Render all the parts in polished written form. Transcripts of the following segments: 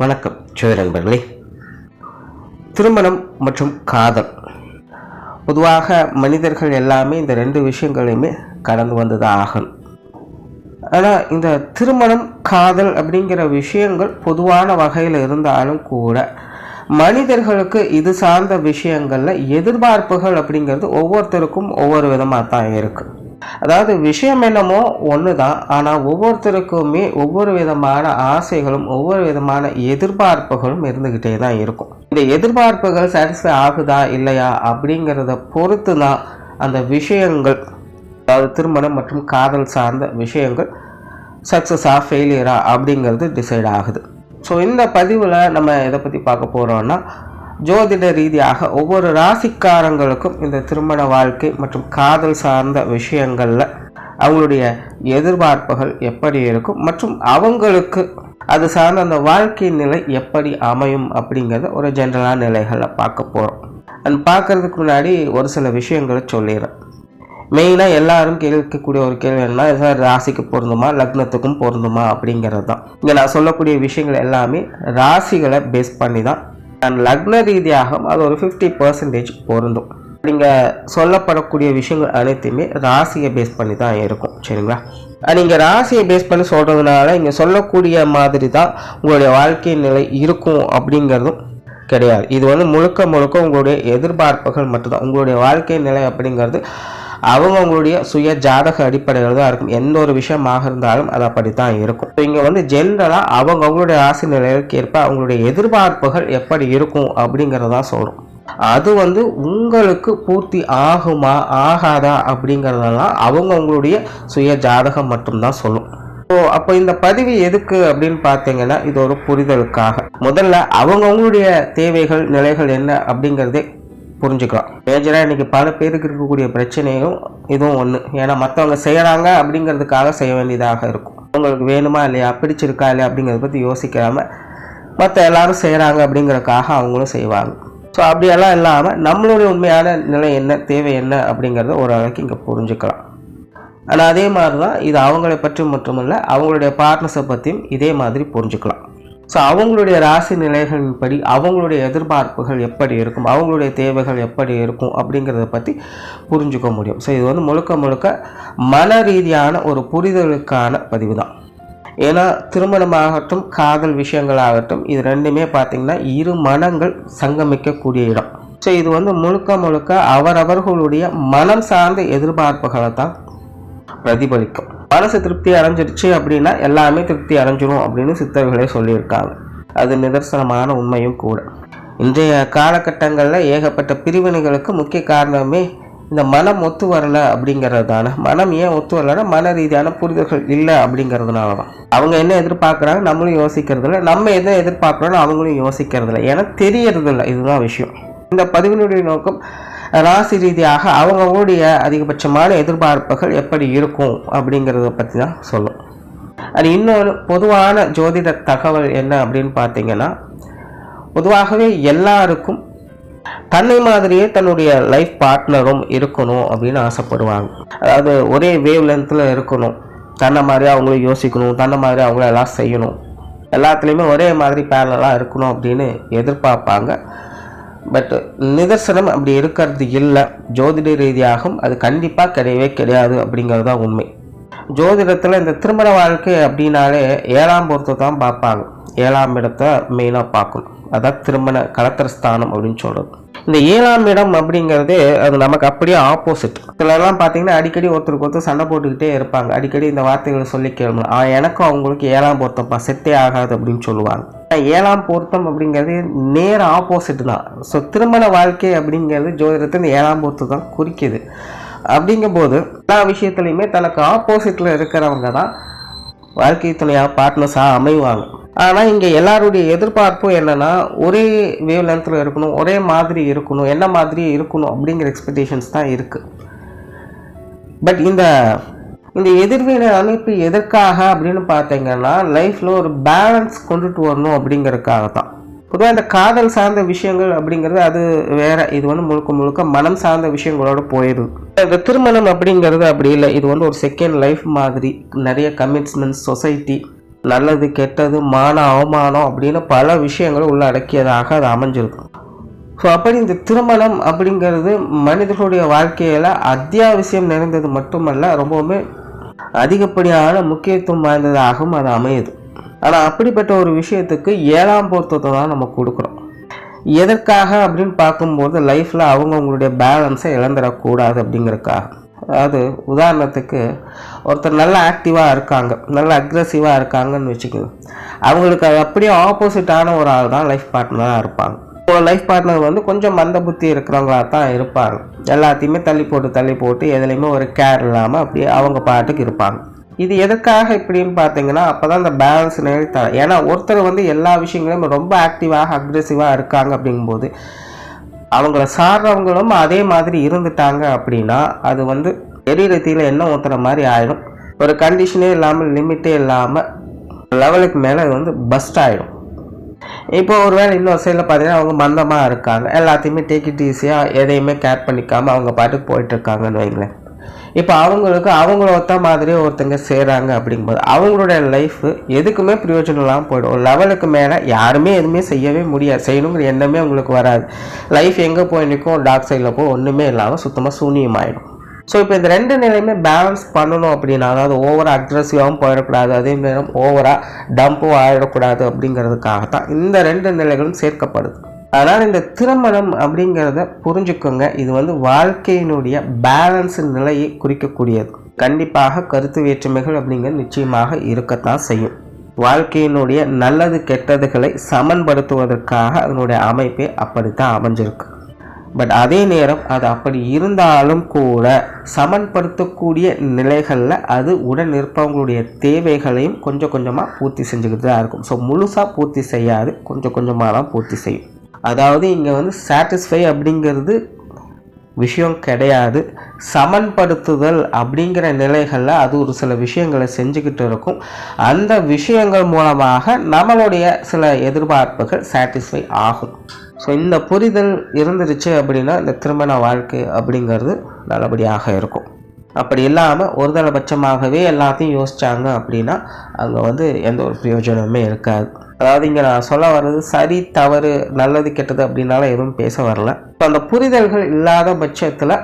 வணக்கம் நண்பர்களே. திருமணம் மற்றும் காதல், பொதுவாக மனிதர்கள் எல்லாமே இந்த ரெண்டு விஷயங்களையுமே கடந்து வந்துதான் ஆகணும். ஆனால் இந்த திருமணம் காதல் அப்படிங்கிற விஷயங்கள் பொதுவான வகையில் இருந்தாலும் கூட மனிதர்களுக்கு இது சார்ந்த விஷயங்களில் எதிர்பார்ப்புகள் அப்படிங்கிறது ஒவ்வொருத்தருக்கும் ஒவ்வொரு விதமாக தான் இருக்குது. அதாவது விஷயம் என்னமோ ஒன்று தான், ஆனால் ஒவ்வொருத்தருக்குமே ஒவ்வொரு விதமான ஆசைகளும் ஒவ்வொரு விதமான எதிர்பார்ப்புகளும் இருந்துக்கிட்டே தான் இருக்கும். இந்த எதிர்பார்ப்புகள் சாட்டிஸ்ஃபை ஆகுதா இல்லையா அப்படிங்கிறத பொறுத்து தான் அந்த விஷயங்கள், அதாவது திருமணம் மற்றும் காதல் சார்ந்த விஷயங்கள் சக்ஸஸா ஃபெயிலியரா அப்படிங்கிறது டிசைட் ஆகுது. ஸோ இந்த பதிவில் நம்ம எதை பற்றி பார்க்க போகிறோம்னா, ஜோதிட ரீதியாக ஒவ்வொரு ராசிக்காரங்களுக்கும் இந்த திருமண வாழ்க்கை மற்றும் காதல் சார்ந்த விஷயங்களில் அவங்களுடைய எதிர்பார்ப்புகள் எப்படி இருக்கும் மற்றும் அவங்களுக்கு அது சார்ந்த அந்த வாழ்க்கை நிலை எப்படி அமையும் அப்படிங்கிறத ஒரு ஜென்ரலான நிலைகளில் பார்க்க போகிறோம். அண்ட் பார்க்கறதுக்கு முன்னாடி ஒரு சில விஷயங்களை சொல்லிடுறேன். மெயினாக எல்லாரும் கேட்கக்கூடிய ஒரு கேள்வி என்ன, சார் ராசிக்கு பொருந்துமா லக்னத்துக்கும் பொருந்துமா அப்படிங்கிறது தான். இங்கே நான் சொல்லக்கூடிய விஷயங்கள் எல்லாமே ராசிகளை பேஸ் பண்ணி தான், அண்ட் லக்ன ரீதியாக அது ஒரு 50% பொருந்தும். நீங்கள் சொல்லப்படக்கூடிய விஷயங்கள் அனைத்துமே ராசியை பேஸ் பண்ணி தான் இருக்கும். சரிங்களா? நீங்கள் ராசியை பேஸ் பண்ணி சொல்கிறதுனால இங்கே சொல்லக்கூடிய மாதிரி தான் உங்களுடைய வாழ்க்கை நிலை இருக்கும் அப்படிங்கிறதும் கிடையாது. இது முழுக்க முழுக்க உங்களுடைய எதிர்பார்ப்புகள் மட்டும்தான். உங்களுடைய வாழ்க்கை நிலை அப்படிங்கிறது அவங்களுடைய சுய ஜாதக அடிப்படையில் தான் இருக்கும். எந்த ஒரு விஷயமாக இருந்தாலும் அது அப்படித்தான் இருக்கும். இங்கே ஜென்ரலாக அவங்களுடைய ராசி நிலைகளுக்கு ஏற்ப அவங்களுடைய எதிர்பார்ப்புகள் எப்படி இருக்கும் அப்படிங்கிறதான் சொல்கிறோம். அது உங்களுக்கு பூர்த்தி ஆகுமா ஆகாதா அப்படிங்கிறதெல்லாம் அவங்களுடைய சுய ஜாதகம் மட்டும்தான் சொல்லும். அப்போ இந்த பதிவு எதுக்கு அப்படின்னு பார்த்தீங்கன்னா, இது ஒரு புரிதலுக்காக. முதல்ல அவங்களுடைய தேவைகள் நிலைகள் என்ன அப்படிங்கிறதே புரிஞ்சுக்கலாம். மேஜராக இன்றைக்கி பல பேருக்கு இருக்கக்கூடிய பிரச்சனையும் இதுவும் ஒன்று. ஏன்னா மற்றவங்க செய்கிறாங்க அப்படிங்கிறதுக்காக செய்ய வேண்டியதாக இருக்கும். அவங்களுக்கு வேணுமா இல்லையா, பிடிச்சிருக்கா இல்லையா அப்படிங்கிறத பற்றி யோசிக்காமல் மற்ற எல்லாரும் செய்கிறாங்க அப்படிங்கிறதுக்காக அவங்களும் செய்வாங்க. ஸோ அப்படியெல்லாம் இல்லாமல் நம்மளுடைய உண்மையான நிலை என்ன, தேவை என்ன அப்படிங்கிறத ஓரளவுக்கு இங்கே புரிஞ்சுக்கலாம். ஆனால் அதே மாதிரி தான் இது அவங்களை பற்றி மட்டுமில்லை, அவங்களுடைய பார்ட்னர்ஸை பற்றியும் இதே மாதிரி புரிஞ்சுக்கலாம். ஸோ அவங்களுடைய ராசி நிலைகளின்படி அவங்களுடைய எதிர்பார்ப்புகள் எப்படி இருக்கும், அவங்களுடைய தேவைகள் எப்படி இருக்கும் அப்படிங்கிறத பற்றி புரிஞ்சுக்க முடியும். ஸோ இது முழுக்க முழுக்க மன ரீதியான ஒரு புரிதலுக்கான பதிவு தான். ஏன்னா திருமணமாகட்டும் காதல் விஷயங்களாகட்டும் இது ரெண்டுமே பார்த்திங்கன்னா இரு மனங்கள் சங்கமிக்கக்கூடிய இடம். ஸோ இது முழுக்க முழுக்க அவரவர்களுடைய மனம் சார்ந்த எதிர்பார்ப்புகளை தான் பிரதிபலிக்கும். மனசு திருப்தி அடைஞ்சிருச்சு அப்படின்னா எல்லாமே திருப்தி அடைஞ்சிரும் அப்படின்னு சித்தர்களே சொல்லியிருக்காங்க. அது நிதர்சனமான உண்மையும் கூட. இன்றைய காலகட்டங்களில் ஏகப்பட்ட பிரிவினைகளுக்கு முக்கிய காரணமே இந்த மனம் ஒத்து வரலை அப்படிங்கிறது தானே. மனம் ஏன் ஒத்து வரலைன்னா மன ரீதியான புரிதல்கள் இல்லை அப்படிங்கிறதுனால தான். அவங்க என்ன எதிர்பார்க்குறாங்க நம்மளும் யோசிக்கிறதில்ல, நம்ம எதை எதிர்பார்க்குறோன்னு அவங்களும் யோசிக்கிறதில்ல, ஏன்னா தெரியறதில்லை. இதுதான் விஷயம். இந்த பதிவினுடைய நோக்கம் ராசி ரீதியாக அவங்களுடைய அதிகபட்சமான எதிர்பார்ப்புகள் எப்படி இருக்கும் அப்படிங்கிறத பற்றி தான் சொல்லும். அது இன்னொரு பொதுவான ஜோதிட தகவல் என்ன அப்படின்னு பார்த்தீங்கன்னா, பொதுவாகவே எல்லாருக்கும் தன்னை மாதிரியே தன்னுடைய லைஃப் பார்ட்னரும் இருக்கணும் அப்படின்னு ஆசைப்படுவாங்க. அதாவது ஒரே வேவ் லென்த்தில் இருக்கணும், தன்னை மாதிரி அவங்களும் யோசிக்கணும், தன்னை மாதிரி அவங்கள எல்லாம் செய்யணும், எல்லாத்துலேயுமே ஒரே மாதிரி பேரலாக இருக்கணும் அப்படின்னு எதிர்பார்ப்பாங்க. பட் நிதர்சனம் அப்படி இருக்கிறது இல்லை. ஜோதிட ரீதியாகவும் அது கண்டிப்பாக கிடையவே கிடையாது அப்படிங்கிறது தான் உண்மை. ஜோதிடத்தில் இந்த திருமண வாழ்க்கை அப்படின்னாலே 7ஆம் பொருத்தத்தை தான் பார்ப்பாங்க. 7ஆம் இடத்தை மெயினாக பார்க்கணும். அதான் திருமண கலத்திரஸ்தானம் அப்படின்னு சொல்கிறது. இந்த 7ஆம் இடம் அப்படிங்கிறது அது நமக்கு அப்படியே ஆப்போசிட். சிலர்லாம் பார்த்தீங்கன்னா அடிக்கடி ஒருத்தருக்கு ஒருத்தர் சண்டை போட்டுக்கிட்டே இருப்பாங்க. அடிக்கடி இந்த வார்த்தைகளை சொல்லி கேளுங்க, எனக்கும் அவங்களுக்கு 7ஆம் பொருத்தம்ப்பா செட்டே ஆகாது அப்படின்னு சொல்லுவாங்க. 7ஆம் பொருத்தம் அப்படிங்கிறது நேர ஆப்போசிட் தான். ஸோ திருமண வாழ்க்கை அப்படிங்கிறது ஜோதிடத்தில் இந்த 7ஆம் பொருத்தம் தான் குறிக்குது. அப்படிங்கும்போது எல்லா விஷயத்துலையுமே தனக்கு ஆப்போசிட்டில் இருக்கிறவங்க தான் வாழ்க்கை துணையாக பார்ட்னர்ஸாக அமைவாங்க. ஆனால் இங்கே எல்லாருடைய எதிர்பார்ப்பும் என்னென்னா ஒரே வேவ் லென்த்தில் இருக்கணும், ஒரே மாதிரி இருக்கணும், என்ன மாதிரி இருக்கணும் அப்படிங்கிற எக்ஸ்பெக்டேஷன்ஸ் தான் இருக்குது. பட் இந்த எதிர்வினை அமைப்பு எதற்காக அப்படின்னு பார்த்தீங்கன்னா, லைஃப்பில் ஒரு பேலன்ஸ் கொண்டுட்டு வரணும் அப்படிங்கிறதுக்காக தான். பொதுவாக இந்த காதல் சார்ந்த விஷயங்கள் அப்படிங்கிறது அது வேற. இது முழுக்க முழுக்க மனம் சார்ந்த விஷயங்களோட போயிடுது. இந்த திருமணம் அப்படிங்கிறது அப்படி இல்லை. இது ஒரு செகண்ட் லைஃப் மாதிரி. நிறைய கமிட்மெண்ட்ஸ், சொசைட்டி, நல்லது கெட்டது மான அவமானம் அப்படின்னு பல விஷயங்களும் உள்ள அடக்கியதாக அது அமைஞ்சிருக்கும். ஸோ அப்படி இந்த திருமணம் அப்படிங்கிறது மனிதர்களுடைய வாழ்க்கையில் அத்தியாவசியம் நிறைந்தது மட்டுமல்ல, ரொம்பவுமே அதிகப்படியான முக்கியத்துவம் வாய்ந்ததாகவும் அது அமையுது. ஆனால் அப்படிப்பட்ட ஒரு விஷயத்துக்கு 7ஆம் பொருத்தத்தை தான் நம்ம கொடுக்குறோம். எதற்காக அப்படின்னு பார்க்கும்போது லைஃப்பில் அவங்களுடைய பேலன்ஸை இழந்துடக்கூடாது அப்படிங்கிறதுக்காக. அதாவது உதாரணத்துக்கு ஒருத்தர் நல்லா ஆக்டிவாக இருக்காங்க, நல்லா அக்ரெசிவாக இருக்காங்கன்னு வச்சுக்கோங்க. அவங்களுக்கு அது அப்படியே ஆப்போசிட்டான ஒரு ஆள் தான் லைஃப் பார்ட்னராக இருப்பாங்க. லைஃப் பார்ட்னர் வந்து கொஞ்சம் மந்த புத்தி இருக்கிறவங்களா தான் இருப்பாங்க. எல்லாத்தையுமே தள்ளி போட்டு எதுலேயுமே ஒரு கேர் இல்லாமல் அப்படியே அவங்க பாட்டுக்கு இருப்பாங்க. இது எதுக்காக இப்படின்னு பார்த்தீங்கன்னா, அப்போ தான் இந்த பேலன்ஸ் நிலைத்தர. ஏன்னா ஒருத்தர் வந்து எல்லா விஷயங்களையும் ரொம்ப ஆக்டிவாக அக்ரெசிவாக இருக்காங்க அப்படிங்கும்போது அவங்கள சார்றவங்களும் அதே மாதிரி இருந்துட்டாங்க அப்படின்னா அது வந்து எரிரத்தியில் என்ன ஊற்றுற மாதிரி ஆகிடும். ஒரு கண்டிஷனே இல்லாமல் லிமிட்டே இல்லாமல் லெவலுக்கு மேலே அது வந்து பஸ்ட் ஆகிடும். இப்போ ஒரு வேளை இன்னொரு சைடில் பார்த்தீங்கன்னா அவங்க மந்தமாக இருக்காங்க, எல்லாத்தையுமே டேக் இட் ஈஸியாக எதையுமே கேர் பண்ணிக்காமல் அவங்க பாட்டுக்கு போயிட்டுருக்காங்கன்னு வைங்களேன். இப்போ அவங்களுக்கு அவங்கள ஒத்த மாதிரியே ஒருத்தங்க செய்கிறாங்க அப்படிங்கும்போது அவங்களுடைய லைஃப் எதுக்குமே பிரயோஜனம் இல்லாமல் போய்டும். ஒரு லெவலுக்கு மேலே யாருமே எதுவுமே செய்யவே முடியாது, செய்யணுங்கிற எண்ணமே அவங்களுக்கு வராது. லைஃப் எங்கே போய் நிற்கும், டார்க் சைடில் போய் ஒன்றுமே இல்லாமல் சுத்தமாக சூனியமாயிடும். ஸோ இப்போ இந்த ரெண்டு நிலையுமே பேலன்ஸ் பண்ணணும் அப்படின்னா, அதாவது ஓவராக அக்ரெசிவாகவும் போயிடக்கூடாது, அதே நேரம் ஓவராக டம்பும் ஆகிடக்கூடாது அப்படிங்கிறதுக்காகத்தான் இந்த ரெண்டு நிலைகளும் சேர்க்கப்படுது. அதனால் இந்த திருமணம் அப்படிங்கிறத புரிஞ்சுக்கோங்க. இது வந்து வாழ்க்கையினுடைய பேலன்ஸ் நிலையை குறிக்கக்கூடியது. கண்டிப்பாக கருத்து வேற்றுமைகள் அப்படிங்கிறது நிச்சயமாக இருக்கத்தான் செய்யும். வாழ்க்கையினுடைய நல்லது கெட்டதுகளை சமன்படுத்துவதற்காக அதனுடைய அமைப்பே அப்படித்தான் அமைஞ்சிருக்கு. பட் அதே நேரம் அது அப்படி இருந்தாலும் கூட சமன்படுத்தக்கூடிய நிலைகளில் அது உடன் இருப்பவங்களுடைய தேவைகளையும் கொஞ்சம் கொஞ்சமாக பூர்த்தி செஞ்சுக்கிட்டு தான் இருக்கும். ஸோ முழுசாக பூர்த்தி செய்யாது, கொஞ்சம் கொஞ்சமாக தான் பூர்த்தி செய்யும். அதாவது இங்கே வந்து சாட்டிஸ்ஃபை அப்படிங்கிறது விஷயம் கிடையாது. சமன்படுத்துதல் அப்படிங்கிற நிலைகளில் அது ஒரு சில விஷயங்களை செஞ்சுக்கிட்டு இருக்கும். அந்த விஷயங்கள் மூலமாக நம்மளுடைய சில எதிர்பார்ப்புகள் சாட்டிஸ்ஃபை ஆகும். ஸோ இந்த புரிதல் இருந்துருச்சு அப்படின்னா இந்த திருமண வாழ்க்கை அப்படிங்கிறது நல்லபடியாக இருக்கும். அப்படி இல்லாமல் ஒருதலைபட்சமாகவே எல்லாத்தையும் யோசித்தாங்க அப்படின்னா அங்கே வந்து எந்த ஒரு பிரயோஜனமே இருக்காது. அதாவது இங்கே நான் சொல்ல வர்றது சரி தவறு நல்லது கெட்டது அப்படின்னால எதுவும் பேச வரல. இப்போ அந்த புரிதல்கள் இல்லாத பட்சத்தில்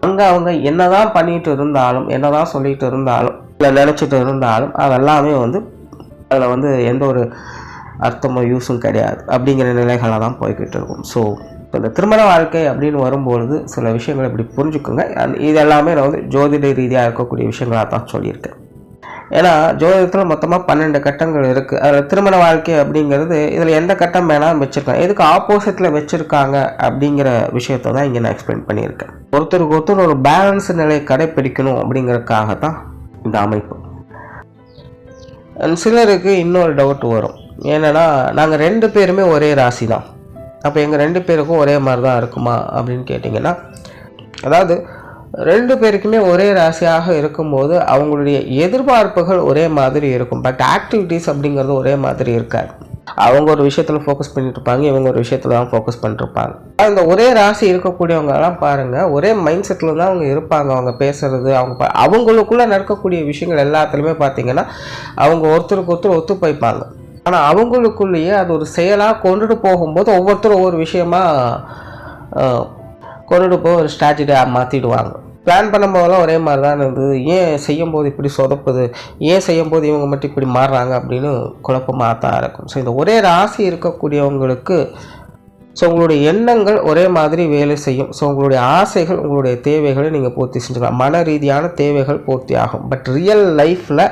அங்கே அவங்க என்னதான் பண்ணிட்டு இருந்தாலும், என்னதான் சொல்லிட்டு இருந்தாலும், இல்லை நினச்சிட்டு இருந்தாலும் அதெல்லாமே வந்து அதில் வந்து எந்த ஒரு அர்த்தமோ யூஸும் கிடையாது அப்படிங்கிற நிலைகளாக தான் போய்கிட்டு இருக்கும். ஸோ இப்போ இந்த திருமண வாழ்க்கை அப்படின்னு வரும்பொழுது சில விஷயங்களை இப்படி புரிஞ்சுக்கோங்க. இது எல்லாமே நான் வந்து ஜோதிட ரீதியாக இருக்கக்கூடிய விஷயங்களாக தான் சொல்லியிருக்கேன். ஏன்னா ஜோதிடத்தில் மொத்தமாக 12 கட்டங்கள் இருக்குது. அதில் திருமண வாழ்க்கை அப்படிங்கிறது இதில் எந்த கட்டம் வேணாலும் வச்சுருக்காங்க, எதுக்கு ஆப்போசிட்டில் வச்சுருக்காங்க அப்படிங்கிற விஷயத்த தான் இங்கே நான் எக்ஸ்பிளைன் பண்ணியிருக்கேன். ஒருத்தருக்கு ஒருத்தர் ஒரு பேலன்ஸ் நிலையை கடைப்பிடிக்கணும் அப்படிங்கிறதுக்காக தான் இந்த அமைப்பு. சிலருக்கு இன்னொரு டவுட் வரும், ஏன்னா நாங்கள் 2 பேருமே ஒரே ராசி தான், அப்போ எங்கள் 2 பேருக்கும் ஒரே மாதிரி தான் இருக்குமா அப்படின்னு கேட்டிங்கன்னா, அதாவது 2 பேருக்குமே ஒரே ராசியாக இருக்கும்போது அவங்களுடைய எதிர்பார்ப்புகள் ஒரே மாதிரி இருக்கும். பட் ஆக்டிவிட்டீஸ் அப்படிங்கிறது ஒரே மாதிரி இருக்காது. அவங்க ஒரு விஷயத்தில் ஃபோக்கஸ் பண்ணிட்டு இருப்பாங்க, இவங்க ஒரு விஷயத்தில் தான் ஃபோக்கஸ் பண்ணிட்டுருப்பாங்க. அந்த ஒரே ராசி இருக்கக்கூடியவங்கலாம் பாருங்கள், ஒரே மைண்ட் செட்டில் தான் அவங்க இருப்பாங்க. அவங்க பேசுகிறது, அவங்களுக்குள்ளே நடக்கக்கூடிய விஷயங்கள் எல்லாத்துலேயுமே பார்த்திங்கன்னா அவங்க ஒருத்தருக்கு ஒருத்தர் ஒத்து போய்ப்பாங்க. ஆனால் அவங்களுக்குள்ளேயே அது ஒரு செயலாக கொண்டுட்டு போகும்போது ஒவ்வொருத்தரும் ஒவ்வொரு விஷயமா கொண்டுட்டு போய் ஒரு ஸ்ட்ராட்டஜியாக மாற்றிடுவாங்க. பிளான் பண்ணும்போதெல்லாம் ஒரே மாதிரி தான் இருந்தது, ஏன் செய்யும்போது இப்படி சொதப்புது, ஏன் செய்யும்போது இவங்க மட்டும் இப்படி மாறுறாங்க அப்படின்னு குழப்பமாக தான் இருக்கும். ஸோ இந்த ஒரே ராசி இருக்கக்கூடியவங்களுக்கு ஸோ உங்களுடைய எண்ணங்கள் ஒரே மாதிரி வேலை செய்யும். ஸோ உங்களுடைய ஆசைகள், உங்களுடைய தேவைகளை நீங்கள் பூர்த்தி செஞ்சுக்கலாம். மன ரீதியான தேவைகள் பூர்த்தி ஆகும். பட் ரியல் லைஃப்பில்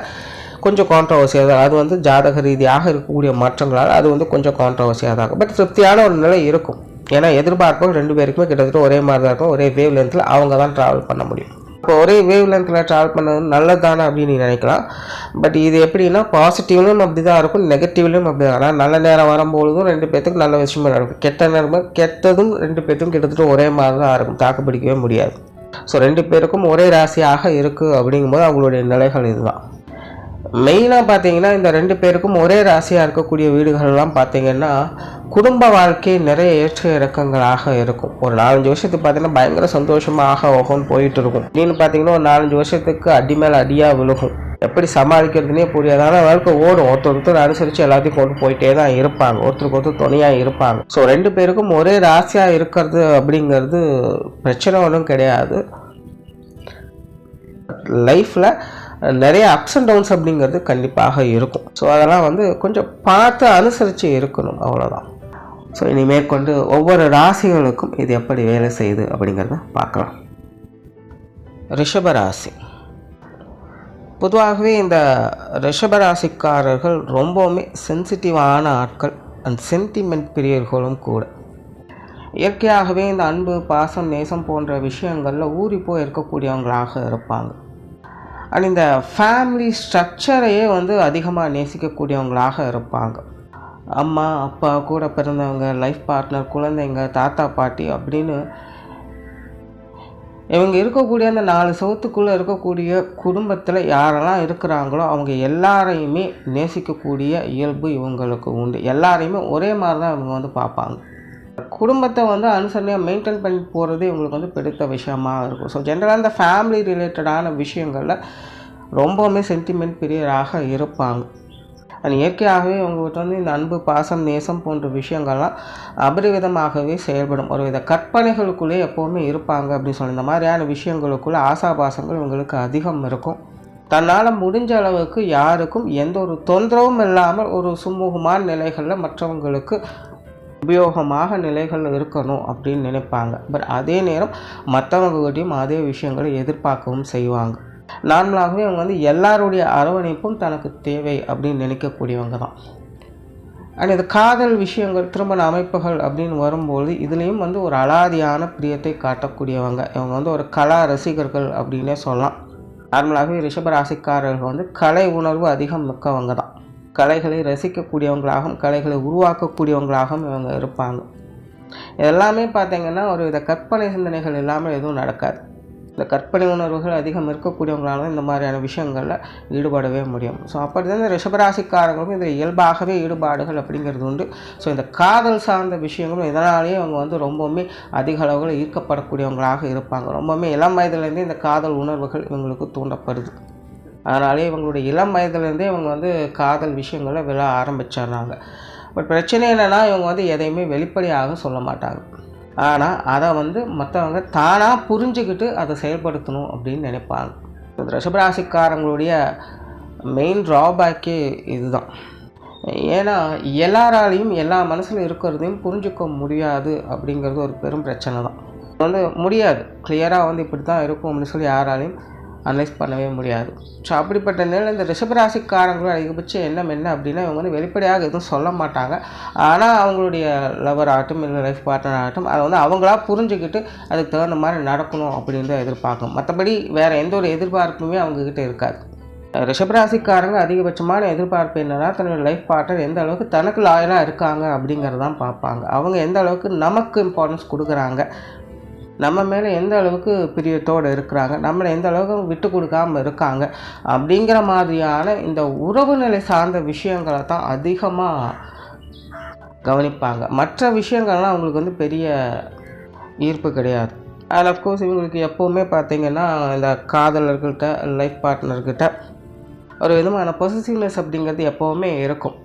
கொஞ்சம் கான்ட்ரவர்சியாக தான், அது வந்து ஜாதக ரீதியாக இருக்கக்கூடிய மாற்றங்களால் அது வந்து கொஞ்சம் கான்ட்ரவர்சியாக தான் இருக்கும். பட் திருப்தியான ஒரு நிலை இருக்கும். ஏன்னா எதிர்பார்ப்பும் 2 பேருக்குமே கிட்டத்தட்ட ஒரே மாதிரி தான் இருக்கும். ஒரே வேவ் லென்த்தில் அவங்க தான் ட்ராவல் பண்ண முடியும். இப்போ ஒரே வேவ் லென்த்தில் ட்ராவல் பண்ணது நல்லது தானே அப்படின்னு நினைக்கலாம். பட் இது எப்படின்னா பாசிட்டிவ்லையும் அப்படி தான் இருக்கும், நெகட்டிவ்லையும் அப்படி தான். ஆனால் நல்ல நேரம் வரும்பொழுதும் 2 பேர்த்துக்கும் நல்ல விஷயமா நடக்கும், கெட்ட நேரமும் கெட்டதும் 2 பேர்த்துக்கும் கிட்டத்தட்ட ஒரே மாதிரி தான் இருக்கும், தாக்கு பிடிக்கவே முடியாது. ஸோ 2 பேருக்கும் ஒரே ராசியாக இருக்குது அப்படிங்கும்போது அவங்களுடைய நிலைகள் இதுதான். மெயினாக பார்த்தீங்கன்னா இந்த 2 பேருக்கும் ஒரே ராசியாக இருக்கக்கூடிய வீடுகள்லாம் பார்த்தீங்கன்னா குடும்ப வாழ்க்கை நிறைய ஏற்ற இறக்கங்களாக இருக்கும். ஒரு 4-5 வருஷத்துக்கு பார்த்தீங்கன்னா பயங்கர சந்தோஷமாக ஓகோன்னு போயிட்டு இருக்கும். அப்படின்னு பார்த்தீங்கன்னா ஒரு 4-5 வருஷத்துக்கு அடி மேலே அடியாக விழுகும். எப்படி சமாளிக்கிறதுனே புரியாது. ஆனால் வாழ்க்கை ஓடும், ஒருத்தர் அனுசரித்து எல்லாத்தையும் கொண்டு போயிட்டே தான் இருப்பாங்க, ஒருத்தருக்கு ஒருத்தர் துணையாக இருப்பாங்க. ஸோ 2 பேருக்கும் ஒரே ராசியாக இருக்கிறது அப்படிங்கிறது பிரச்சனை ஒன்றும் கிடையாது. லைஃப்பில் நிறைய அப்ஸ் அண்ட் டவுன்ஸ் அப்படிங்கிறது கண்டிப்பாக இருக்கும். ஸோ அதெல்லாம் கொஞ்சம் பார்த்து அனுசரித்து இருக்கணும், அவ்வளோதான். ஸோ இனிமேற்கொண்டு ஒவ்வொரு ராசிகளுக்கும் இது எப்படி வேலை செய்யுது அப்படிங்கிறத பார்க்கலாம். ரிஷபராசி. பொதுவாகவே இந்த ரிஷபராசிக்காரர்கள் ரொம்பவுமே சென்சிட்டிவான ஆட்கள் அண்ட் சென்டிமெண்ட் பிரியர்களும் கூட. இயற்கையாகவே இந்த அன்பு, பாசம், நேசம் போன்ற விஷயங்களில் ஊறி போய் இருக்கக்கூடியவங்களாக இருப்பாங்க. அண்ட் இந்த ஃபேமிலி ஸ்ட்ரக்சரையே அதிகமாக நேசிக்கக்கூடியவங்களாக இருப்பாங்க. அம்மா, அப்பா, கூட பிறந்தவங்க, லைஃப் பார்ட்னர், குழந்தைங்க, தாத்தா, பாட்டி அப்படின்னு இவங்க இருக்கக்கூடிய அந்த 4 சவுத்துக்குள்ளே இருக்கக்கூடிய குடும்பத்தில் யாரெல்லாம் இருக்கிறாங்களோ அவங்க எல்லாரையுமே நேசிக்கக்கூடிய இயல்பு இவங்களுக்கு உண்டு. எல்லாரையுமே ஒரே மாதிரி தான் இவங்க பார்ப்பாங்க. குடும்பத்தை அனுசரணையாக மெயின்டைன் பண்ணி போகிறது இவங்களுக்கு பிடித்த விஷயமாக இருக்கும். ஸோ ஜென்ரலாக இந்த ஃபேமிலி ரிலேட்டடான விஷயங்களில் ரொம்பவுமே சென்டிமெண்ட் பிரியராக இருப்பாங்க. அது இயற்கையாகவே இவங்ககிட்ட இந்த அன்பு, பாசம், நேசம் போன்ற விஷயங்கள்லாம் அபரிவிதமாகவே செயல்படும். ஒரு வித கற்பனைகளுக்குள்ளே எப்போவுமே இருப்பாங்க அப்படின்னு சொல்லி இந்த மாதிரியான விஷயங்களுக்குள்ளே ஆசாபாசங்கள் இவங்களுக்கு அதிகம் இருக்கும். தன்னால் முடிஞ்ச அளவுக்கு யாருக்கும் எந்த ஒரு தொந்தரவும் இல்லாமல் ஒரு சுமூகமான நிலைகளில் மற்றவங்களுக்கு உபயோகமாக நிலைகள் இருக்கணும் அப்படின்னு நினைப்பாங்க. பட் அதே நேரம் மற்றவங்ககிட்டையும் அதே விஷயங்களை எதிர்பார்க்கவும் செய்வாங்க. நார்மலாகவே இவங்க எல்லாருடைய அரவணைப்பும் தனக்கு தேவை அப்படின்னு நினைக்கக்கூடியவங்க தான். அண்ட் இது காதல் விஷயங்கள், திருமண அமைப்புகள் அப்படின்னு வரும்போது இதுலேயும் ஒரு அலாதியான பிரியத்தை காட்டக்கூடியவங்க. இவங்க ஒரு கலா ரசிகர்கள் அப்படின்னே சொல்லலாம். நார்மலாகவே ரிஷபராசிக்காரர்கள் கலை உணர்வு அதிகம் மிக்கவங்க தான். கலைகளை ரசிக்கக்கூடியவங்களாகவும் கலைகளை உருவாக்கக்கூடியவங்களாகவும் இவங்க இருப்பாங்க. இதெல்லாமே பார்த்திங்கன்னா ஒரு வித கற்பனை சிந்தனைகள் இல்லாமல் எதுவும் நடக்காது. இந்த கற்பனை உணர்வுகள் அதிகம் இருக்கக்கூடியவங்களால இந்த மாதிரியான விஷயங்களில் ஈடுபடவே முடியும். ஸோ அப்படி தான் இந்த ரிஷபராசிக்காரங்களுக்கும் இந்த இயல்பாகவே ஈடுபாடுகள் அப்படிங்கிறது உண்டு. ஸோ இந்த காதல் சார்ந்த விஷயங்களும் இதனாலேயே அவங்க ரொம்பவுமே அதிக அளவில் ஈர்க்கப்படக்கூடியவங்களாக இருப்பாங்க. ரொம்பவுமே இளம் வயதுலேருந்தே இந்த காதல் உணர்வுகள் இவங்களுக்கு தூண்டப்படுது. அதனாலே இவங்களுடைய இளம் வயதுலேருந்தே இவங்க காதல் விஷயங்களை விழ ஆரம்பிச்சிடுறாங்க. பட் பிரச்சனை என்னென்னா இவங்க எதையுமே வெளிப்படையாக சொல்ல மாட்டாங்க. ஆனால் அதை மற்றவங்க தானாக புரிஞ்சுக்கிட்டு அதை செயல்படுத்தணும் அப்படின்னு நினைப்பாங்க. இந்த ரிஷபராசிக்காரங்களுடைய மெயின் ட்ராபேக்கே இதுதான். ஏன்னா எல்லாராலையும் எல்லா மனசில் இருக்கிறதையும் புரிஞ்சுக்க முடியாது அப்படிங்கிறது ஒரு பெரும் பிரச்சனை தான். முடியாது, கிளியராக இப்படி தான் இருக்கும் அப்படின்னு சொல்லி யாராலையும் அனலைஸ் பண்ணவே முடியாது. ஸோ அப்படிப்பட்ட நிலையில் இந்த ரிஷபராசிக்காரங்களும் அதிகபட்சம் எண்ணம் என்ன அப்படின்னா இவங்க வெளிப்படையாக எதுவும் சொல்ல மாட்டாங்க. ஆனால் அவங்களுடைய லவர் ஆகட்டும் இல்லை லைஃப் பார்ட்னர் ஆகட்டும் அதை அவங்களா புரிஞ்சுக்கிட்டு அதுக்கு தகுந்த மாதிரி நடக்கணும் அப்படின்னு எதிர்பார்க்கணும். மற்றபடி வேறு எந்த ஒரு எதிர்பார்ப்புமே அவங்கக்கிட்ட இருக்காது. ரிஷபராசிக்காரங்க அதிகபட்சமான எதிர்பார்ப்பு என்னன்னா தன்னோட லைஃப் பார்ட்னர் எந்த அளவுக்கு தனக்கு லாயலாக இருக்காங்க அப்படிங்கிறதான் பார்ப்பாங்க. அவங்க எந்த அளவுக்கு நமக்கு இம்பார்ட்டன்ஸ் கொடுக்குறாங்க, நம்ம மேலே எந்த அளவுக்கு பிரியத்தோடு இருக்கிறாங்க, நம்மளை எந்த அளவுக்கு விட்டு கொடுக்காமல் இருக்காங்க அப்படிங்கிற மாதிரியான இந்த உறவு நிலை சார்ந்த விஷயங்களை தான் அதிகமாக கவனிப்பாங்க. மற்ற விஷயங்கள்லாம் அவங்களுக்கு பெரிய ஈர்ப்பு கிடையாது. அண்ட் அஃப்கோர்ஸ் இவங்களுக்கு எப்போவுமே பார்த்திங்கன்னா இந்த காதலர்கிட்ட, லைஃப் பார்ட்னர்கிட்ட ஒரு விதமான பொசசிவ்னஸ் அப்படிங்கிறது எப்போவுமே இருக்கும்.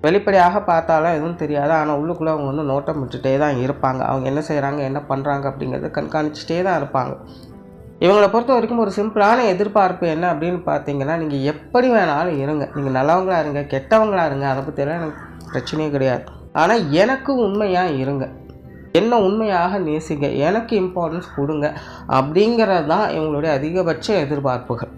வெளிப்படையாக பார்த்தாலும் எதுவும் தெரியாது, ஆனால் உள்ளுக்குள்ளே அவங்க நோட்டம் விட்டுட்டே தான் இருப்பாங்க. அவங்க என்ன செய்கிறாங்க, என்ன பண்ணுறாங்க அப்படிங்கிறத கண்காணிச்சிட்டே தான் இருப்பாங்க. இவங்களை பொறுத்த வரைக்கும் ஒரு சிம்பிளான எதிர்பார்ப்பு என்ன அப்படின்னு பார்த்தீங்கன்னா, நீங்கள் எப்படி வேணாலும் இருங்க, நீங்கள் நல்லவங்களாக இருங்க, கெட்டவங்களாக இருங்க, அதை பற்றியெல்லாம் எனக்கு பிரச்சனையே கிடையாது. ஆனால் எனக்கு உண்மையாக இருங்க, என்ன உண்மையாக நேசிங்க, எனக்கு இம்பார்ட்டன்ஸ் கொடுங்க அப்படிங்கிறது தான் இவங்களுடைய அதிகபட்ச எதிர்பார்ப்புகள்.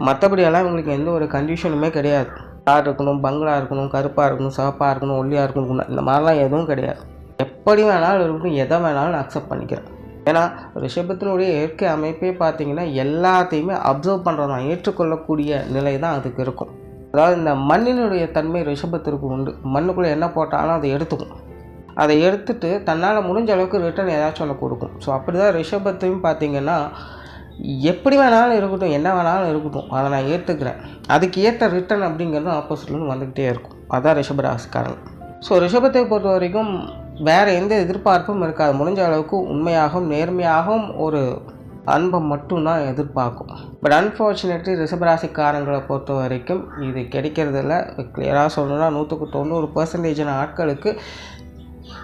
மற்றபடியெல்லாம் இவங்களுக்கு எந்த ஒரு கண்டிஷனுமே கிடையாது. கார் இருக்கணும், பங்களா இருக்கணும், கருப்பாக இருக்கணும், சிவப்பாக இருக்கணும், ஒல்லியாக இருக்கணும், இந்த மாதிரிலாம் எதுவும் கிடையாது. எப்படி வேணாலும் இருக்கணும், எதை வேணாலும் நான் அக்செப்ட் பண்ணிக்கிறேன். ஏன்னா ரிஷபத்தினுடைய இயற்கை அமைப்பே பார்த்திங்கன்னா எல்லாத்தையுமே அப்சர்வ் பண்ணுறது தான், ஏற்றுக்கொள்ளக்கூடிய நிலை தான் அதுக்கு இருக்கும். அதாவது இந்த மண்ணினுடைய தன்மை ரிஷபத்திற்கு உண்டு. மண்ணுக்குள்ளே என்ன போட்டாலும் அதை எடுத்துக்கும். அதை எடுத்துட்டு தன்னால் முடிஞ்ச அளவுக்கு ரிட்டர்ன் ஏதாச்சும் ஒன்று கொடுக்கும். ஸோ அப்படி தான் ரிஷபத்தையும் பார்த்திங்கன்னா எப்படி வேணாலும் இருக்கட்டும், என்ன வேணாலும் இருக்கட்டும், அதை நான் ஏற்றுக்கிறேன், அதுக்கு ஏற்ற ரிட்டர்ன் அப்படிங்கிறது ஆப்போசிட்லேருந்து வந்துக்கிட்டே இருக்கும். அதுதான் ரிஷபராசிக்காரங்க. ஸோ ரிஷபத்தை பொறுத்த வரைக்கும் வேறு எந்த எதிர்பார்ப்பும் இருக்காது. முடிஞ்ச அளவுக்கு உண்மையாகவும் நேர்மையாகவும் ஒரு அன்பை மட்டும்தான் எதிர்பார்க்கும். பட் அன்ஃபார்ச்சுனேட்லி ரிஷபராசிக்காரங்களை பொறுத்த வரைக்கும் இது கிடைக்கிறதில்ல. கிளியராக சொல்லணும்னா 100க்கு 90% ஆட்களுக்கு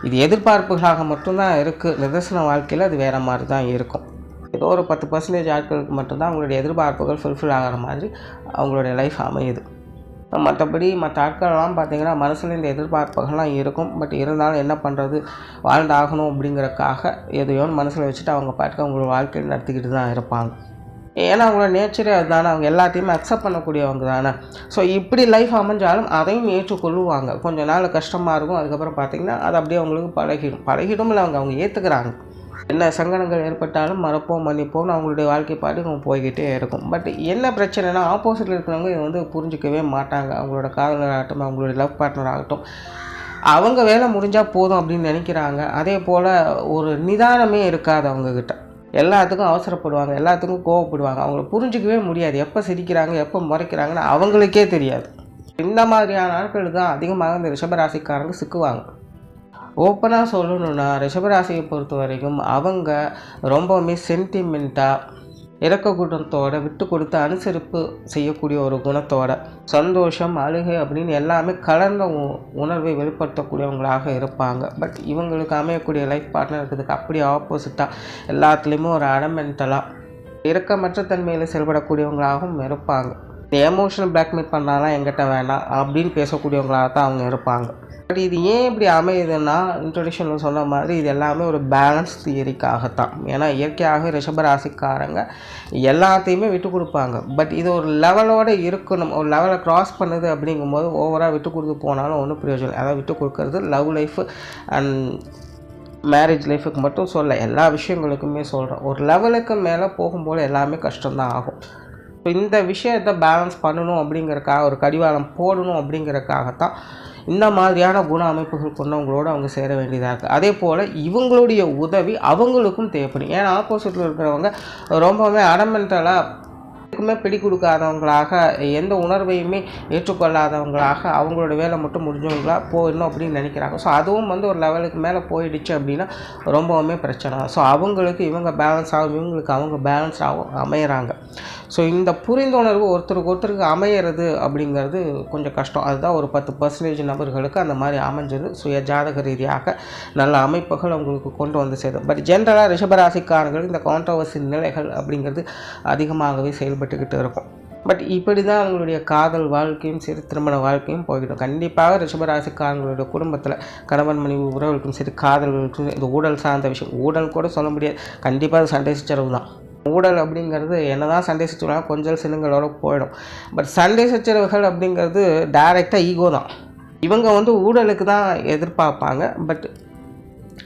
இது எதிர்பார்ப்புகளாக மட்டும்தான் இருக்குது. நிதர்சன வாழ்க்கையில் அது வேறு மாதிரி தான் இருக்கும். ஏதோ ஒரு 10% ஆட்களுக்கு மட்டும்தான் அவங்களுடைய எதிர்பார்ப்புகள் ஃபுல்ஃபில் ஆகிற மாதிரி அவங்களுடைய லைஃப் அமையுது. மற்றபடி மற்ற ஆட்களெல்லாம் பார்த்திங்கன்னா மனசில் இந்த எதிர்பார்ப்புகள்லாம் இருக்கும். பட் இருந்தாலும் என்ன பண்ணுறது, வாழ்ந்தாகணும் அப்படிங்கிறக்காக எதையோ மனசில் வச்சுட்டு அவங்க பாட்டுக்கு அவங்களோட வாழ்க்கையில் நடத்திக்கிட்டு தான் இருப்பாங்க. ஏன்னா அவங்களோட நேச்சரே அதுதானே, அவங்க எல்லாத்தையுமே அக்செப்ட் பண்ணக்கூடியவங்க தானே. ஸோ இப்படி லைஃப் அமைஞ்சாலும் அதையும் ஏற்றுக்கொள்ளுவாங்க. கொஞ்சம் நாள் கஷ்டமாக இருக்கும், அதுக்கப்புறம் பார்த்திங்கன்னா அது அப்படியே அவங்களுக்கு பழகிடும் இல்லை அவங்க ஏற்றுக்கிறாங்க. என்ன சங்கடங்கள் ஏற்பட்டாலும் மறப்போம் மன்னிப்போம்னு அவங்களுடைய வாழ்க்கை பாட்டுக்கு அவங்க போய்கிட்டே இருக்கும். பட் என்ன பிரச்சனைனா ஆப்போசிட்டில் இருக்கிறவங்க இதை புரிஞ்சிக்கவே மாட்டாங்க. அவங்களோட காதலராகட்டும், அவங்களுடைய லவ் பார்ட்னர் ஆகட்டும், அவங்க வேலை முடிஞ்சால் போதும் அப்படின்னு நினைக்கிறாங்க. அதே போல் ஒரு நிதானமே இருக்காது அவங்கக்கிட்ட. எல்லாத்துக்கும் அவசரப்படுவாங்க, எல்லாத்துக்கும் கோவப்படுவாங்க. அவங்கள புரிஞ்சிக்கவே முடியாது. எப்போ சிரிக்கிறாங்க, எப்போ முறைக்கிறாங்கன்னு அவங்களுக்கே தெரியாது. இந்த மாதிரியான நாட்கள் தான் அதிகமாக இந்த ரிஷபராசிக்காரங்க சிக்குவாங்க. ஓப்பனாக சொல்லணுன்னா ரிஷபராசியை பொறுத்த வரைக்கும் அவங்க ரொம்பவுமே சென்டிமெண்ட்டாக, இறக்க குணத்தோட, விட்டு கொடுத்து அனுசரிப்பு செய்யக்கூடிய ஒரு குணத்தோட, சந்தோஷம், அழுகை அப்படின்னு எல்லாமே கலந்த உணர்வை வெளிப்படுத்தக்கூடியவங்களாக இருப்பாங்க. பட் இவங்களுக்கு அமையக்கூடிய லைஃப் பார்ட்னர் இருக்கிறதுக்கு அப்படியே ஆப்போசிட்டாக எல்லாத்துலேயுமே ஒரு அடமெண்டலாக இறக்கமற்ற தன்மையில் செயல்படக்கூடியவங்களாகவும் இருப்பாங்க. எமோஷனல் பிளாக்மெயில் பண்ணாலாம் எங்கிட்ட வேண்டாம் அப்படின்னு பேசக்கூடியவங்களாக தான் அவங்க இருப்பாங்க. பட் இது ஏன் இப்படி அமையுதுன்னா, இன்ட்ரொடக்ஷனில் சொன்ன மாதிரி இது எல்லாமே ஒரு பேலன்ஸ் தியரிக்காகத்தான். ஏன்னா இயற்கையாக ரிஷபராசிக்காரங்க எல்லாத்தையுமே விட்டு கொடுப்பாங்க. பட் இது ஒரு லெவலோடு இருக்கணும். ஒரு லெவலை க்ராஸ் பண்ணுது அப்படிங்கும்போது ஓவராக விட்டு கொடுத்து போனாலும் ஒன்றும் பிரயோஜனம். அதாவது விட்டு கொடுக்கறது லவ் லைஃப் அண்ட் மேரேஜ் லைஃபுக்கு மட்டும் சொல்ல, எல்லா விஷயங்களுக்குமே சொல்கிறேன். ஒரு லெவலுக்கு மேலே போகும்போது எல்லாமே கஷ்டம்தான் ஆகும். ஸோ இந்த விஷயத்தை பேலன்ஸ் பண்ணணும் அப்படிங்கிறக்காக, ஒரு கடிவாளம் போடணும் அப்படிங்கிறக்காகத்தான் இந்த மாதிரியான குண அமைப்புகள் கொண்டவங்களோடு அவங்க சேர வேண்டியதாக இருக்குது. அதே போல் இவங்களுடைய உதவி அவங்களுக்கும் தேவைப்படும். ஏன்னா ஆப்போசிட்டில் இருக்கிறவங்க ரொம்பவுமே அடமெண்டலாக, எதுக்குமே பிடி கொடுக்காதவங்களாக, எந்த உணர்வையுமே ஏற்றுக்கொள்ளாதவங்களாக, அவங்களோட வேலை மட்டும் முடிஞ்சவங்களாக போயிடணும் அப்படின்னு நினைக்கிறாங்க. ஸோ அதுவும் ஒரு லெவலுக்கு மேலே போயிடுச்சு அப்படின்னா ரொம்பவுமே பிரச்சனை. ஸோ அவங்களுக்கு இவங்க பேலன்ஸ் ஆகும், இவங்களுக்கு அவங்க பேலன்ஸ் ஆகும் அமையிறாங்க. ஸோ இந்த புரிந்துணர்வு ஒருத்தருக்கு அமையிறது அப்படிங்கிறது கொஞ்சம் கஷ்டம். அதுதான் ஒரு 10% நபர்களுக்கு அந்த மாதிரி அமைஞ்சது. சுய ஜாதக ரீதியாக நல்ல அமைப்புகள் அவங்களுக்கு கொண்டு வந்து சேரும். பட் ஜென்ரலாக ரிஷபராசிக்காரர்கள் இந்த கான்ட்ரவர்சி நிலைகள் அப்படிங்கிறது அதிகமாகவே செயல்பட்டுக்கிட்டு இருக்கும். பட் இப்படி தான் அவங்களுடைய காதல் வாழ்க்கையும் சரி, திருமண வாழ்க்கையும் போய்கிடும். கண்டிப்பாக ரிஷபராசிக்காரங்களுடைய குடும்பத்தில் கணவன் மனைவி உறவுகளுக்கும் சரி, காதல்களுக்கும் இது ஊழல் சார்ந்த விஷயம், ஊழல் கூட சொல்ல முடியாது, கண்டிப்பாக அது சண்டை சச்சரவு தான். ஊழல் அப்படிங்கிறது என்ன தான் சண்டை சச்சரவுனா கொஞ்சம் சின்னங்களோட போயிடும். பட் சண்டை சச்சரவுகள் அப்படிங்கிறது டைரெக்டாக ஈகோ தான். இவங்க ஊழலுக்கு தான் எதிர்பார்ப்பாங்க. பட்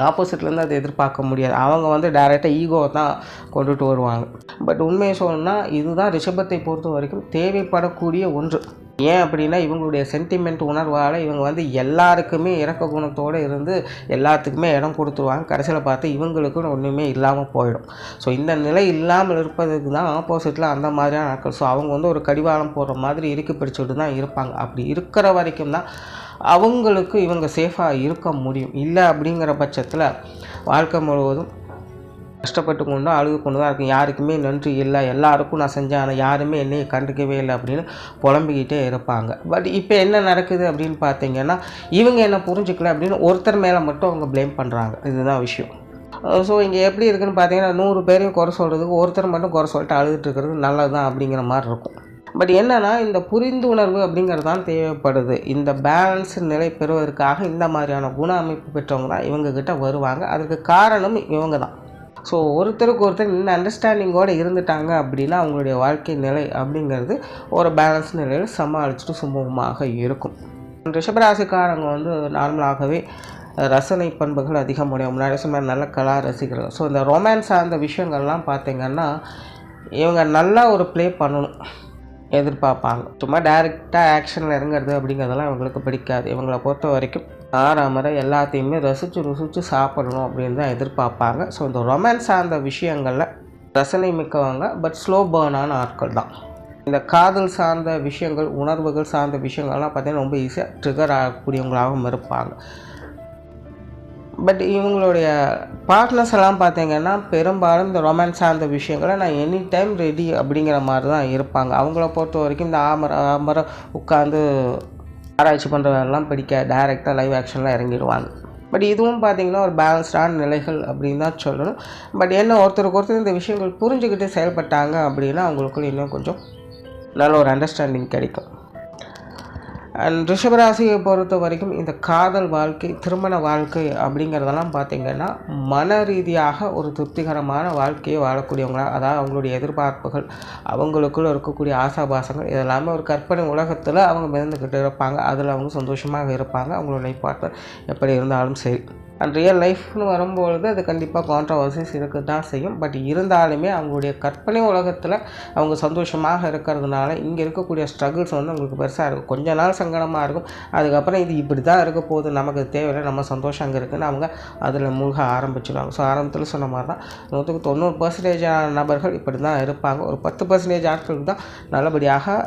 ஆப்போசிட்லேருந்து அதை எதிர்பார்க்க முடியாது. அவங்க டைரெக்டாக ஈகோவை தான் கொண்டுட்டு வருவாங்க. பட் உண்மையை சொல்லணும்னா இதுதான் ரிஷபத்தை பொறுத்த வரைக்கும் தேவைப்படக்கூடிய ஒன்று. ஏன் அப்படின்னா இவங்களுடைய சென்டிமெண்ட் உணர்வால் இவங்க எல்லாருக்குமே இறக்க குணத்தோடு இருந்து எல்லாத்துக்குமே இடம் கொடுத்துருவாங்க. கடைசியில் பார்த்து இவங்களுக்குன்னு ஒன்றுமே இல்லாமல் போயிடும். ஸோ இந்த நிலை இல்லாமல் இருப்பதுக்கு தான் ஆப்போசிட்டில் அந்த மாதிரியான ஆட்கள். ஸோ அவங்க ஒரு கடிவாளம் போடுற மாதிரி இறுக்கி பிடிச்சிட்டு தான் இருப்பாங்க. அப்படி இருக்கிற வரைக்கும் தான் அவங்களுக்கு இவங்க சேஃபாக இருக்க முடியும். இல்லை அப்படிங்கிற பட்சத்தில் வாழ்க்கை முழுவதும் கஷ்டப்பட்டு கொண்டு அழுது கொண்டு தான் இருக்கும். யாருக்குமே நன்றி இல்லை, எல்லாருக்கும் நான் செஞ்சேன், ஆனால் யாருமே என்னையை கண்டுக்கவே இல்லை அப்படின்னு புலம்பிக்கிட்டே இருப்பாங்க. பட் இப்போ என்ன நடக்குது அப்படின்னு பார்த்தீங்கன்னா, இவங்க என்ன புரிஞ்சிக்கல அப்படின்னு ஒருத்தர் மேலே மட்டும் அவங்க ப்ளேம் பண்ணுறாங்க. இதுதான் விஷயம். ஸோ இங்கே எப்படி இருக்குதுன்னு பார்த்தீங்கன்னா, 100 பேரையும் குறை சொல்கிறதுக்கு ஒருத்தர் மட்டும் குறை சொல்லிட்டு அழுதுட்டு இருக்கிறது நல்லது தான் அப்படிங்கிற மாதிரி இருக்கும். பட் என்னென்னா இந்த புரிந்துணர்வு அப்படிங்கிறது தான் தேவைப்படுது. இந்த பேலன்ஸ் நிலை பெறுவதற்காக இந்த மாதிரியான குண அமைப்பு பெற்றவங்க தான் இவங்கக்கிட்ட வருவாங்க. அதுக்கு காரணம் இவங்க தான். ஸோ ஒருத்தருக்கு ஒருத்தர் இந்த அண்டர்ஸ்டாண்டிங்கோடு இருந்துட்டாங்க அப்படின்னா அவங்களுடைய வாழ்க்கை நிலை அப்படிங்கிறது ஒரு பேலன்ஸ் நிலையில் சமாளிச்சுட்டு சுமூகமாக இருக்கும். ரிஷபராசிக்காரங்க நார்மலாகவே ரசனை பண்புகள் அதிகமுடைய, முன்னாடி சொன்ன நல்ல கலா ரசிகர்கள். ஸோ இந்த ரொமான்ஸ் சார்ந்த விஷயங்கள்லாம் பார்த்திங்கன்னா இவங்க நல்லா ஒரு ப்ளே பண்ணணும் எதிர்பார்ப்பாங்க. சும்மா டைரெக்டாக ஆக்ஷனில் இறங்குறது அப்படிங்கிறதெல்லாம் இவங்களுக்கு பிடிக்காது. இவங்களை பொறுத்த வரைக்கும் ஆறாமரை எல்லாத்தையுமே ருசித்து சாப்பிடணும் அப்படின்னு தான் எதிர்பார்ப்பாங்க. ஸோ இந்த ரொமான்ஸ் சார்ந்த விஷயங்களில் ரசனை மிக்கவங்க, பட் ஸ்லோ பேர்னான ஆட்கள் தான். இந்த காதல் சார்ந்த விஷயங்கள், உணர்வுகள் சார்ந்த விஷயங்கள்லாம் பார்த்திங்கன்னா ரொம்ப ஈஸியாக ட்ரிகர் ஆகக்கூடியவங்களாகவும் இருப்பாங்க. பட் இவங்களுடைய பார்ட்னர்ஸ் எல்லாம் பார்த்தீங்கன்னா பெரும்பாலும் இந்த ரொமான்ஸ் சார்ந்த விஷயங்களை நான் எனி டைம் ரெடி அப்படிங்கிற மாதிரி தான் இருப்பாங்க. அவங்கள பொறுத்த வரைக்கும் இந்த ஆமரம் உட்காந்து ஆராய்ச்சி பண்ணுறதெல்லாம் பிடிக்க டைரெக்டாக லைவ் ஆக்ஷனில் இறங்கிடுவாங்க. பட் இதுவும் பார்த்திங்கன்னா ஒரு பேலன்ஸ்டான நிலைகள் அப்படின்னு தான் சொல்லணும். பட் என்ன ஒருத்தருக்கு ஒருத்தர் இந்த விஷயங்கள் புரிஞ்சுக்கிட்டு செயல்பட்டாங்க அப்படின்னா அவங்களுக்குள்ள இன்னும் கொஞ்சம் நல்ல ஒரு அண்டர்ஸ்டாண்டிங் கிடைக்கும். அண்ட் ரிஷபராசியை பொறுத்த வரைக்கும் இந்த காதல் வாழ்க்கை, திருமண வாழ்க்கை அப்படிங்கிறதெல்லாம் பார்த்திங்கன்னா மன ரீதியாக ஒரு திருப்திகரமான வாழ்க்கையை வாழக்கூடியவங்களாக, அதாவது அவங்களுடைய எதிர்பார்ப்புகள், அவங்களுக்குள்ள இருக்கக்கூடிய ஆசாபாசங்கள் இதெல்லாமே ஒரு கற்பனை உலகத்தில் அவங்க மிதந்துக்கிட்டு இருப்பாங்க. அதில் அவங்க சந்தோஷமாக இருப்பாங்க. அவங்களோட லைஃப் பார்ட்னர் எப்படி இருந்தாலும் சரி. அண்ட் ரியல் லைஃப்னு வரும்பொழுது அது கண்டிப்பாக கான்ட்ரவர்சிஸ் இருக்க தான் செய்யும். பட் இருந்தாலுமே அவங்களுடைய கற்பனை உலகத்தில் அவங்க சந்தோஷமாக இருக்கிறதுனால இங்கே இருக்கக்கூடிய ஸ்ட்ரகிள்ஸ் வந்து அவங்களுக்கு பெருசாக இருக்கும். கொஞ்ச நாள் சங்கடமாக இருக்கும். அதுக்கப்புறம் இது இப்படி தான் இருக்க போகுது, நமக்கு தேவையில்லை, நம்ம சந்தோஷம் அங்கே இருக்குதுன்னு அவங்க அதில் மூழ்க ஆரம்பிச்சிடுவாங்க. ஸோ ஆரம்பத்தில் சொன்ன மாதிரி தான் 90% நபர்கள் இப்படி தான் இருப்பாங்க. ஒரு 10% ஆட்களுக்கு தான் நல்லபடியாக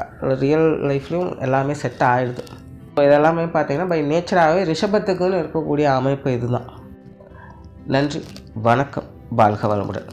ரியல் லைஃப்லையும் எல்லாமே செட் ஆகிடுது. இப்போ இதெல்லாமே பார்த்திங்கன்னா பை நேச்சராகவே ரிஷபத்துக்குன்னு இருக்கக்கூடிய அமைப்பு இதுதான். நன்றி, வணக்கம், வாழ்க வளமுடன்.